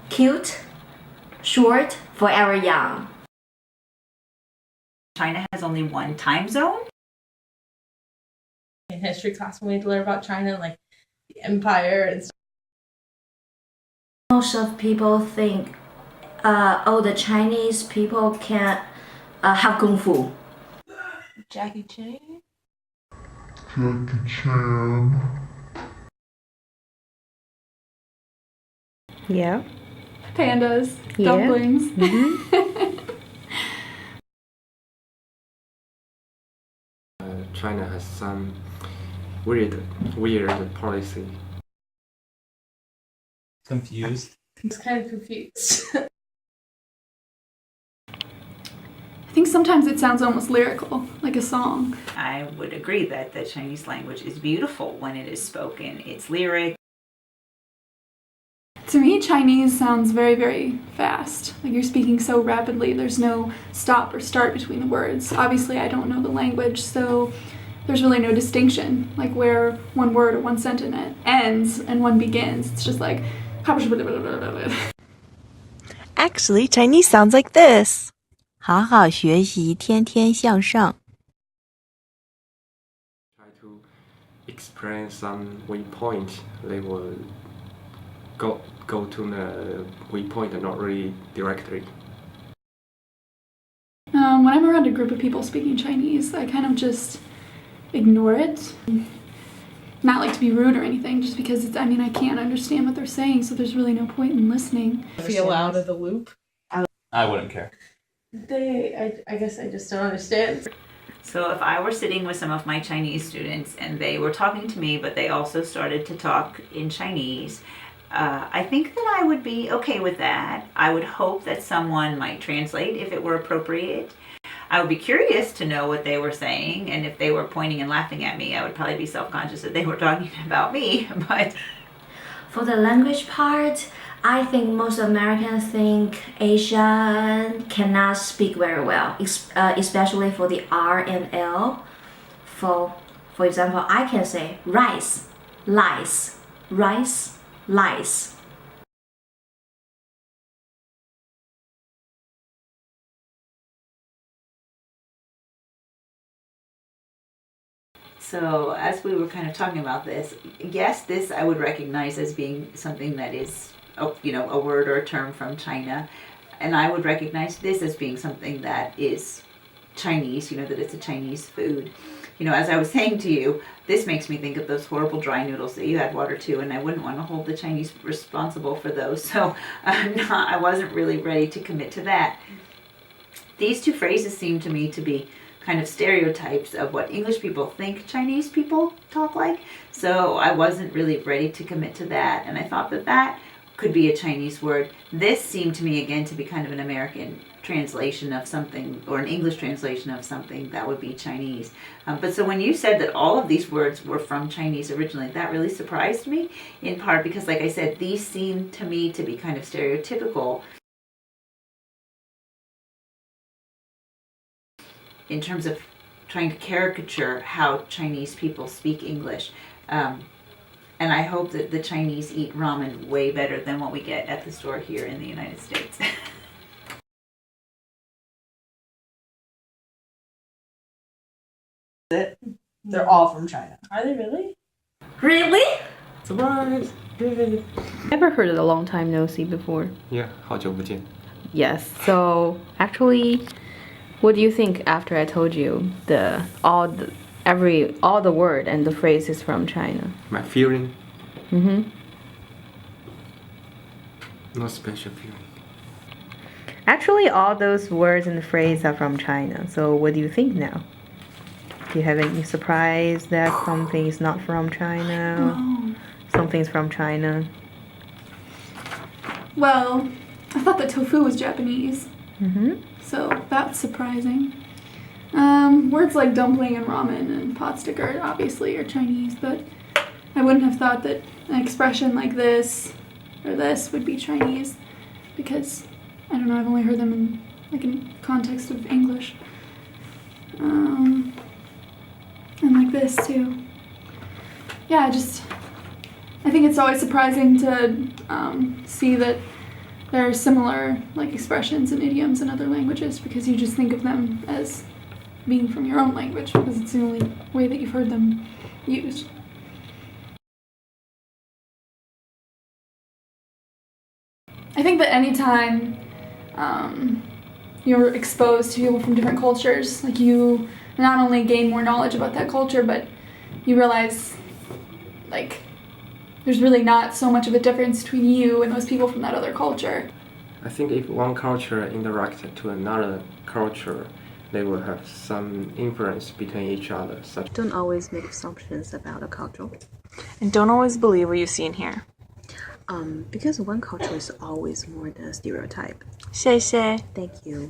cute, short, forever young. China has only one time zone? In history class when we had to learn about China, like the empire and stuff. Most of people think, oh, the Chinese people can have kung fu. Jackie Chan. Yeah. Pandas, Yeah. dumplings. China has some weird policy. Confused. I was kind of confused. I think sometimes it sounds almost lyrical, like a song. I would agree that the Chinese language is beautiful when it is spoken. It's lyric. To me, Chinese sounds very, very fast. Like you're speaking so rapidly, there's no stop or start between the words. Obviously, I don't know the language, so there's really no distinction, like where one word or one sentence ends and one begins. It's just like... Actually, Chinese sounds like this. 好好学习，天天向上。 Try to explain some weak point, they will go to the weak point and not really directly. When I'm around a group of people speaking Chinese, I kind of just ignore it. Not like to be rude or anything, just because it's, I mean, I can't understand what they're saying, so there's really no point in listening. Feel out of the loop. I wouldn't care. I guess I just don't understand. So if I were sitting with some of my Chinese students and they were talking to me, but they also started to talk in Chinese, I think that I would be okay with that. I would hope that someone might translate if it were appropriate. I would be curious to know what they were saying, and if they were pointing and laughing at me, I would probably be self-conscious that they were talking about me. But For the language part, I think most Americans think Asian cannot speak very well, especially for the R and L. For example, I can say rice, lice, rice, lice. so as we were kind of talking about this, yes, this I would recognize as being something that is, you know, a word or a term from China. And I would recognize this as being something that is Chinese, you know, that it's a Chinese food. You know, as I was saying to you, this makes me think of those horrible dry noodles that you had water to, and I wouldn't want to hold the Chinese responsible for those. So I wasn't really ready to commit to that. These two phrases seem to me to be kind of stereotypes of what English people think Chinese people talk like. So I wasn't really ready to commit to that, and I thought that that could be a Chinese word. This seemed to me again to be kind of an American translation of something, or an English translation of something that would be Chinese. But so when you said that all of these words were from Chinese originally, that really surprised me, in part because, like I said, these seem to me to be kind of stereotypical in terms of trying to caricature how Chinese people speak English. And I hope that the Chinese eat ramen way better than what we get at the store here in the United States. They're all from China. Are they really? Really? Surprise! Yay! Never heard of the long time no see before. Yeah, 好久不见. Yes. So actually, what do you think after I told you all the word and the phrase is from China? My feeling, Mm-hmm. no special feeling. Actually, all those words and the phrase are from China. So what do you think now? Do you have any surprise that something is not from China? Oh. Something's from China? Well, I thought that tofu was Japanese, Mm-hmm. so that's surprising. Words like dumpling and ramen and pot sticker obviously are Chinese, but I wouldn't have thought that an expression like this or this would be Chinese, because I don't know, I've only heard them in context of English. And like this too. Yeah, I think it's always surprising to see that there are similar like expressions and idioms in other languages because you just think of them as being from your own language because it's the only way that you've heard them used. I think that anytime you're exposed to people from different cultures, like you not only gain more knowledge about that culture, but you realize like there's really not so much of a difference between you and those people from that other culture. I think if one culture interacts to another culture, they will have some influence between each other. Such Don't always make assumptions about a culture. And don't always believe what you see and hear. Because one culture is always more than a stereotype. 谢谢。 Thank you.